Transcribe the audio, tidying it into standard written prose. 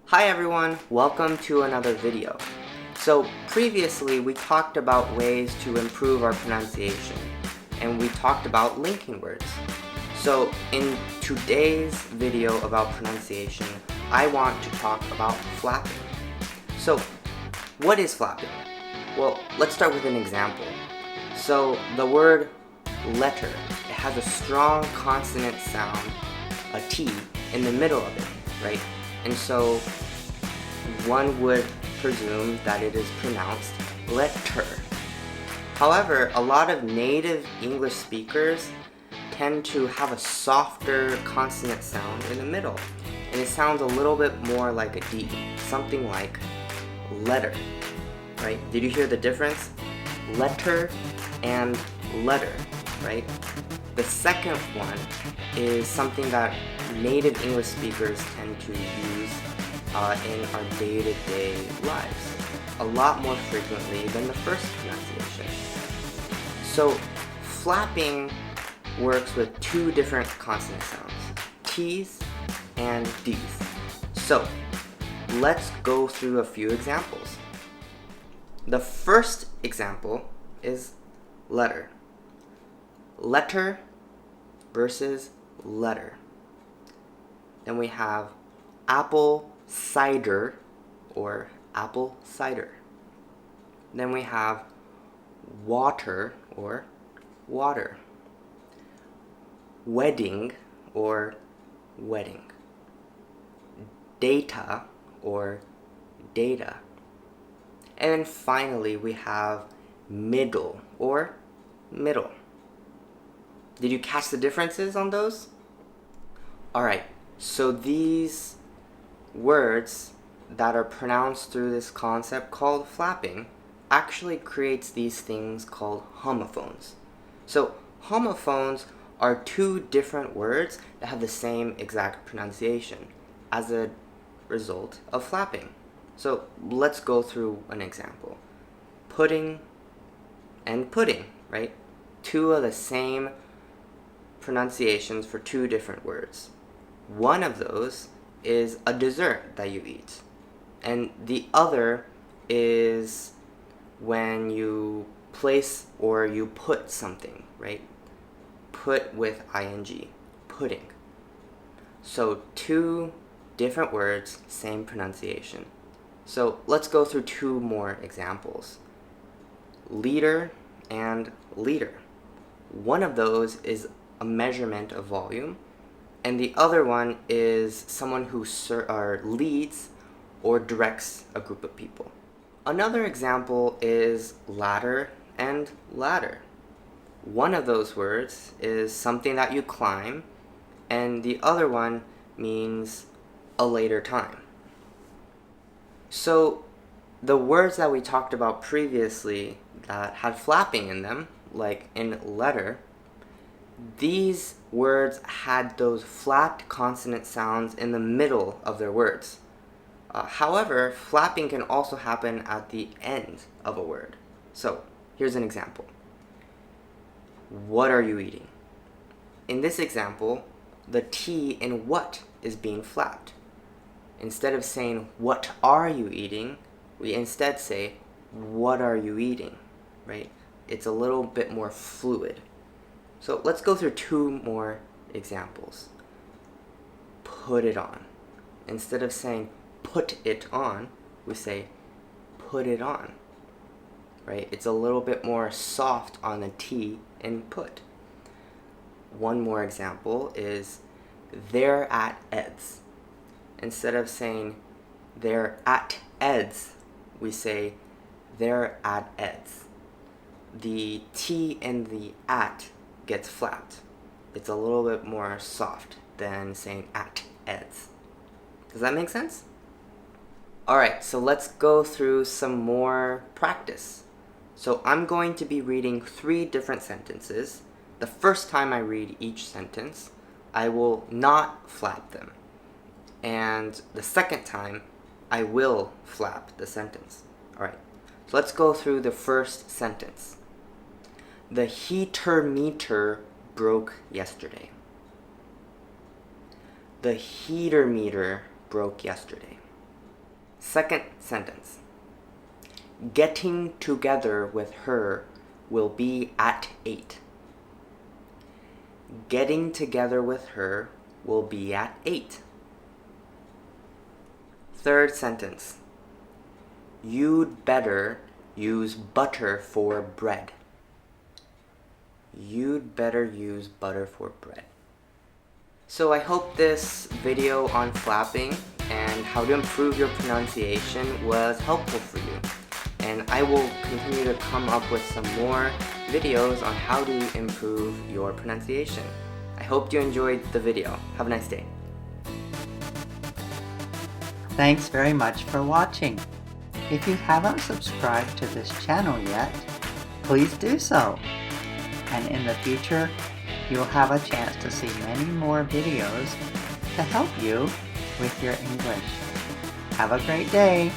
Hi everyone, welcome to another video. So previously we talked about ways to improve our pronunciation and we talked about linking words. So in today's video about pronunciation, I want to talk about flapping. So what is flapping? Well, let's start with an example. So the word letter, it has a strong consonant sound, a T, in the middle of it, right? And so one would presume that it is pronounced letter. However, a lot of native English speakers tend to have a softer consonant sound in the middle, and it sounds a little bit more like a D, something like letter, right? Did you hear the difference? Letter and letter, right? The second one is something that native English speakers tend to use in our day-to-day lives a lot more frequently than the first pronunciation. So flapping works with two different consonant sounds, T's and D's. So let's go through a few examples. The first example is letter. Letter versus letter. Then we have apple cider or apple cider. Then we have water or water. Wedding or wedding. Data or data. And then finally we have middle or middle. Did you catch the differences on those? Alright, so these words that are pronounced through this concept called flapping actually creates these things called homophones. So homophones are two different words that have the same exact pronunciation as a result of flapping. So let's go through an example. Pudding and pudding, right? Two of the same pronunciations for two different words. One of those is a dessert that you eat, and the other is when you place or you put something, right? Put with ing, pudding. So two different words, same pronunciation. So let's go through two more examples. Liter and liter. One of those is a measurement of volume, and the other one is someone who leads or directs a group of people. Another example is ladder and ladder. One of those words is something that you climb, and the other one means a later time. So the words that we talked about previously that had flapping in them, like in letter, these words had those flapped consonant sounds in the middle of their words. However, flapping can also happen at the end of a word. So, here's an example. What are you eating? In this example, the T in what is being flapped. Instead of saying, what are you eating? We instead say, what are you eating? Right? It's a little bit more fluid. So let's go through two more examples. Put it on. Instead of saying put it on, we say put it on. Right? It's a little bit more soft on the T in put. One more example is they're at Ed's. Instead of saying they're at Ed's, we say they're at Ed's. The T in the at gets flapped. It's a little bit more soft than saying at Ed's. Does that make sense? Alright, so let's go through some more practice. So I'm going to be reading 3 different sentences. The first time I read each sentence, I will not flap them. And the second time, I will flap the sentence. Alright, so let's go through the first sentence. The heater meter broke yesterday. The heater meter broke yesterday. Second sentence. Getting together with her will be at 8. Getting together with her will be at 8. Third sentence. You'd better use butter for bread. You'd better use butter for bread. So I hope this video on flapping and how to improve your pronunciation was helpful for you. And I will continue to come up with some more videos on how to improve your pronunciation. I hope you enjoyed the video. Have a nice day. Thanks very much for watching. If you haven't subscribed to this channel yet, please do so. And in the future, you'll have a chance to see many more videos to help you with your English. Have a great day!